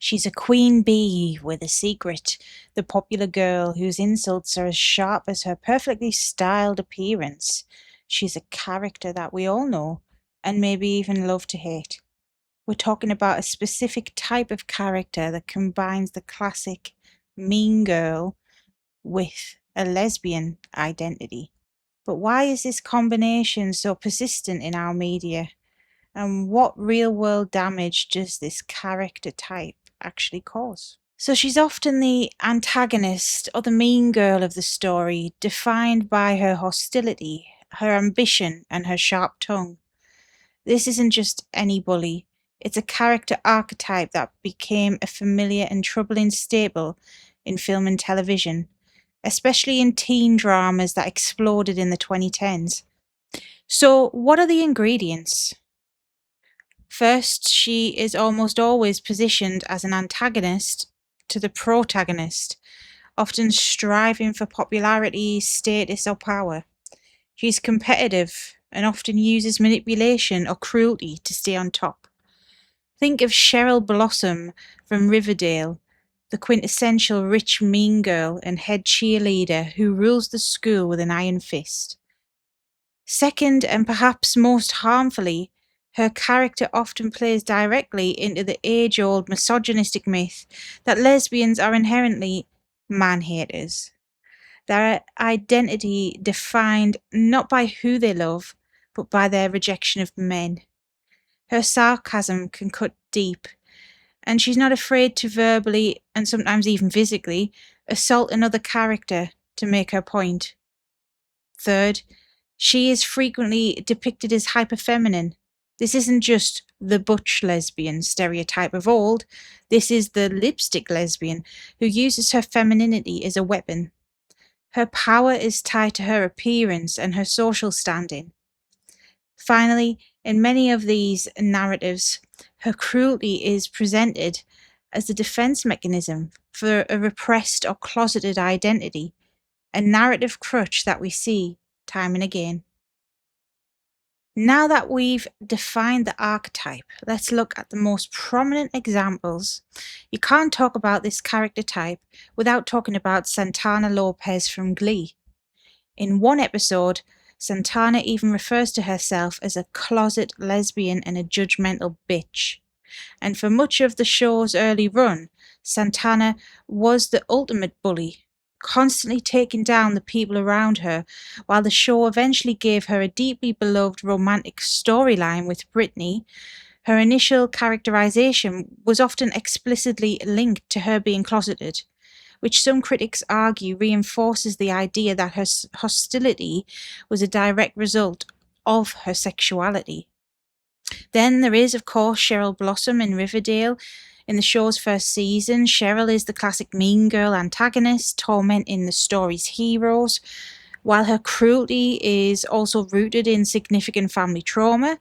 She's a queen bee with a secret, the popular girl whose insults are as sharp as her perfectly styled appearance. She's a character that we all know, and maybe even love to hate. We're talking about a specific type of character that combines the classic mean girl with a lesbian identity. But why is this combination so persistent in our media? And what real world damage does this character type actually cause? So she's often the antagonist or the mean girl of the story, defined by her hostility, her ambition, and her sharp tongue. This isn't just any bully, it's a character archetype that became a familiar and troubling staple in film and television, especially in teen dramas that exploded in the 2010s. So, what are the ingredients? First, she is almost always positioned as an antagonist to the protagonist, often striving for popularity, status, or power. She's competitive and often uses manipulation or cruelty to stay on top. Think of Cheryl Blossom from Riverdale, the quintessential rich mean girl and head cheerleader who rules the school with an iron fist. Second, and perhaps most harmfully, her character often plays directly into the age-old misogynistic myth that lesbians are inherently man-haters. Their identity defined not by who they love, but by their rejection of men. Her sarcasm can cut deep, and she's not afraid to verbally, and sometimes even physically, assault another character to make her point. Third, she is frequently depicted as hyperfeminine. This isn't just the butch lesbian stereotype of old, this is the lipstick lesbian who uses her femininity as a weapon. Her power is tied to her appearance and her social standing. Finally, in many of these narratives, her cruelty is presented as a defense mechanism for a repressed or closeted identity, a narrative crutch that we see time and again. Now that we've defined the archetype, let's look at the most prominent examples. You can't talk about this character type without talking about Santana Lopez from Glee. In one episode, Santana even refers to herself as a closet lesbian and a judgmental bitch. And for much of the show's early run, Santana was the ultimate bully, constantly taking down the people around her, while the show eventually gave her a deeply beloved romantic storyline with Brittany. Her initial characterization was often explicitly linked to her being closeted, which some critics argue reinforces the idea that her hostility was a direct result of her sexuality. Then there is, of course, Cheryl Blossom in Riverdale. In the show's first season, Cheryl is the classic mean girl antagonist, tormenting the story's heroes. While her cruelty is also rooted in significant family trauma,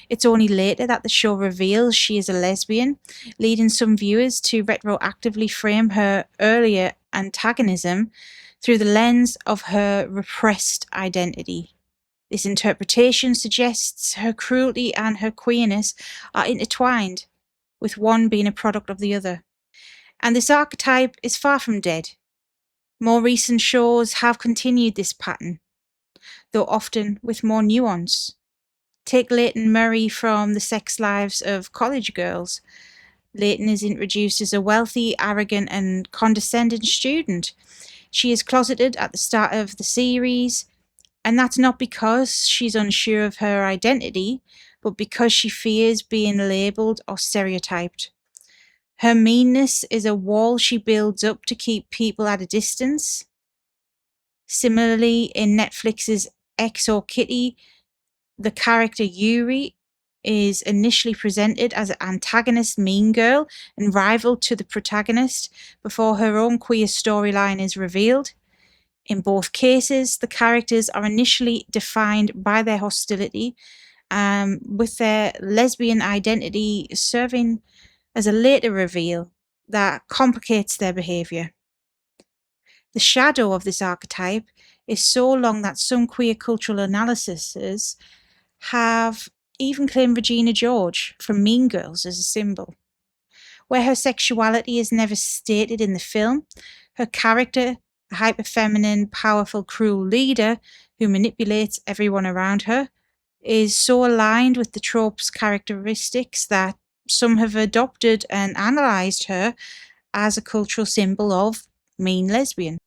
it's only later that the show reveals she is a lesbian, leading some viewers to retroactively frame her earlier antagonism through the lens of her repressed identity. This interpretation suggests her cruelty and her queerness are intertwined, with one being a product of the other. And this archetype is far from dead. More recent shows have continued this pattern, though often with more nuance. Take Leighton Murray from The Sex Lives of College Girls. Leighton is introduced as a wealthy, arrogant, and condescending student. She is closeted at the start of the series, and that's not because she's unsure of her identity, but because she fears being labelled or stereotyped. Her meanness is a wall she builds up to keep people at a distance. Similarly, in Netflix's XO Kitty, the character Yuri is initially presented as an antagonist mean girl and rival to the protagonist before her own queer storyline is revealed. In both cases, the characters are initially defined by their hostility, with their lesbian identity serving as a later reveal that complicates their behaviour. The shadow of this archetype is so long that some queer cultural analyses have even claimed Regina George from Mean Girls as a symbol. where her sexuality is never stated in the film. Her character, a hyper-feminine, powerful, cruel leader who manipulates everyone around her, is so aligned with the trope's characteristics that some have adopted and analysed her as a cultural symbol of mean lesbian.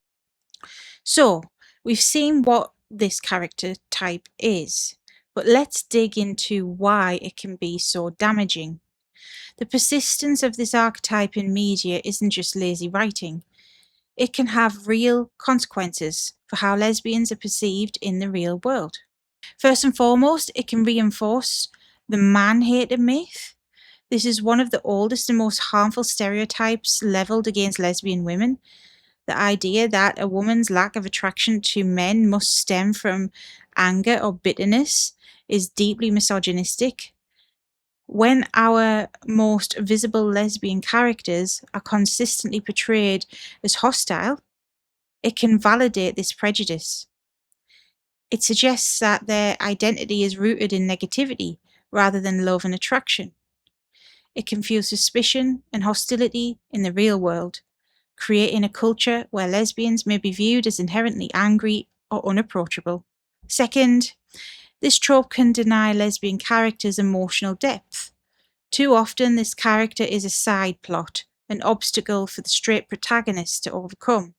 So, we've seen what this character type is, but let's dig into why it can be so damaging. The persistence of this archetype in media isn't just lazy writing. It can have real consequences for how lesbians are perceived in the real world. First and foremost, it can reinforce the man-hater myth. This is one of the oldest and most harmful stereotypes leveled against lesbian women. The idea that a woman's lack of attraction to men must stem from anger or bitterness is deeply misogynistic. When our most visible lesbian characters are consistently portrayed as hostile, it can validate this prejudice. It suggests that their identity is rooted in negativity rather than love and attraction. It can fuel suspicion and hostility in the real world, creating a culture where lesbians may be viewed as inherently angry or unapproachable. Second, this trope can deny lesbian characters emotional depth. Too often, this character is a side plot, an obstacle for the straight protagonist to overcome.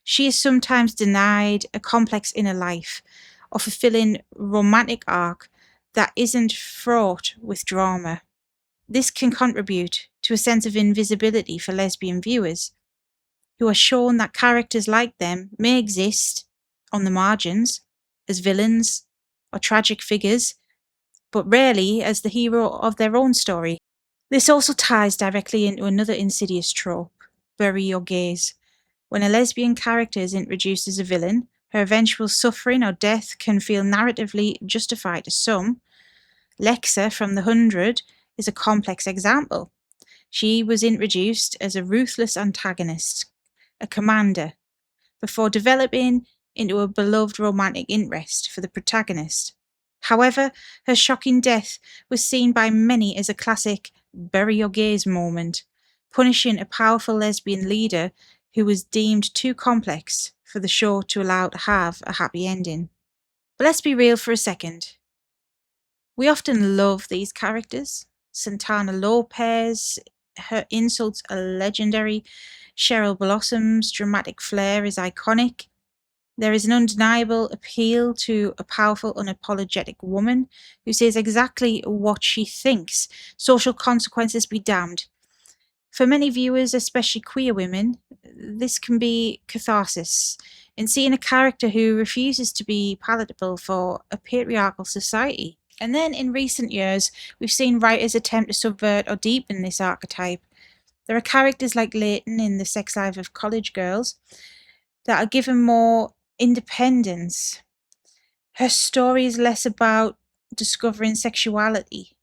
She is sometimes denied a complex inner life or fulfilling romantic arc that isn't fraught with drama. This can contribute to a sense of invisibility for lesbian viewers, who are shown that characters like them may exist on the margins as villains or tragic figures, but rarely as the hero of their own story. This also ties directly into another insidious trope, bury your gaze. When a lesbian character is introduced as a villain, her eventual suffering or death can feel narratively justified to some. Lexa from The 100 is a complex example. She was introduced as a ruthless antagonist, a commander, before developing into a beloved romantic interest for the protagonist. However, her shocking death was seen by many as a classic bury your gaze moment, punishing a powerful lesbian leader who was deemed too complex for the show to allow to have a happy ending. But let's be real for a second. We often love these characters. Santana Lopez, her insults are legendary. Cheryl Blossom's dramatic flair is iconic. There is an undeniable appeal to a powerful, unapologetic woman who says exactly what she thinks. Social consequences be damned. For many viewers, especially queer women, this can be catharsis in seeing a character who refuses to be palatable for a patriarchal society. And then in recent years, we've seen writers attempt to subvert or deepen this archetype. There are characters like Leighton in The Sex Life of College Girls that are given more independence. Her story is less about discovering sexuality.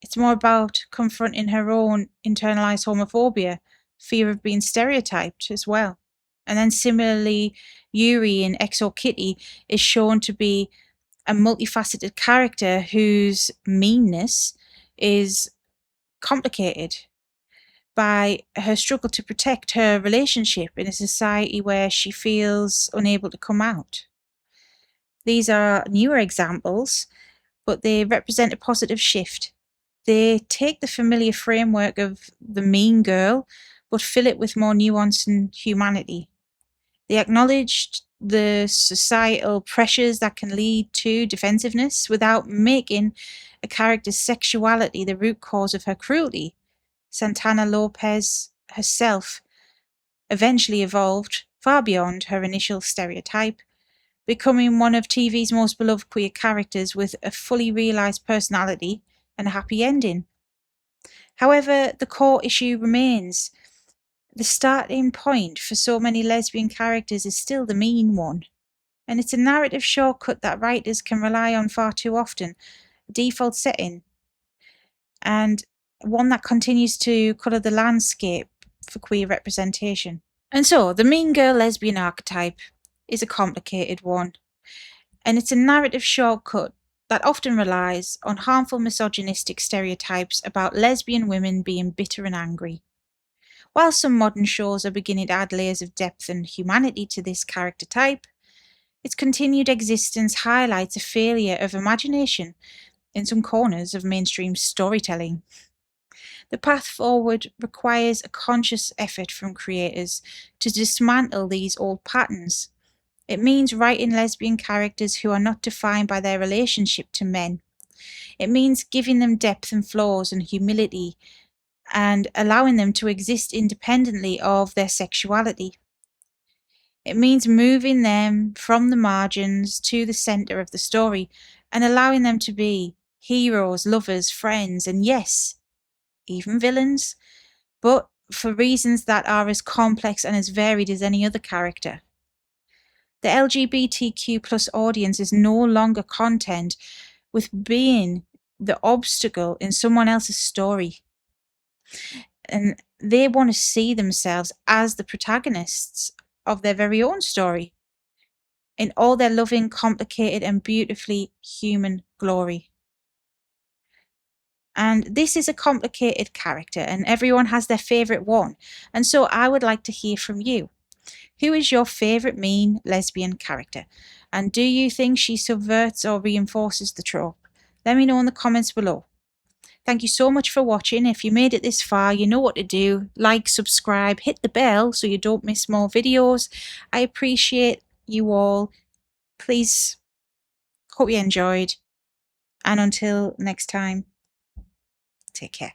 It's more about confronting her own internalized homophobia, fear of being stereotyped as well. And then similarly, Yuri in XO Kitty is shown to be a multifaceted character whose meanness is complicated by her struggle to protect her relationship in a society where she feels unable to come out. These are newer examples, but they represent a positive shift. They take the familiar framework of the mean girl, but fill it with more nuance and humanity. They acknowledged the societal pressures that can lead to defensiveness without making a character's sexuality the root cause of her cruelty. Santana Lopez herself eventually evolved far beyond her initial stereotype, becoming one of TV's most beloved queer characters with a fully realised personality and a happy ending. However, the core issue remains. The starting point for so many lesbian characters is still the mean one, and it's a narrative shortcut that writers can rely on far too often, a default setting, and one that continues to colour the landscape for queer representation. And so, the mean girl lesbian archetype is a complicated one, and it's a narrative shortcut that often relies on harmful misogynistic stereotypes about lesbian women being bitter and angry. While some modern shows are beginning to add layers of depth and humanity to this character type, its continued existence highlights a failure of imagination in some corners of mainstream storytelling. The path forward requires a conscious effort from creators to dismantle these old patterns. It means writing lesbian characters who are not defined by their relationship to men. It means giving them depth and flaws and humility and allowing them to exist independently of their sexuality. It means moving them from the margins to the center of the story and allowing them to be heroes, lovers, friends, and yes, even villains, but for reasons that are as complex and as varied as any other character. The LGBTQ plus audience is no longer content with being the obstacle in someone else's story. And they want to see themselves as the protagonists of their very own story in all their loving, complicated, and beautifully human glory. And this is a complicated character, and everyone has their favourite one. And so I would like to hear from you. Who is your favourite mean lesbian character? And do you think she subverts or reinforces the trope? Let me know in the comments below. Thank you so much for watching. If you made it this far, you know what to do. Like, subscribe, hit the bell so you don't miss more videos. I appreciate you all. Please, hope you enjoyed. And until next time, take care.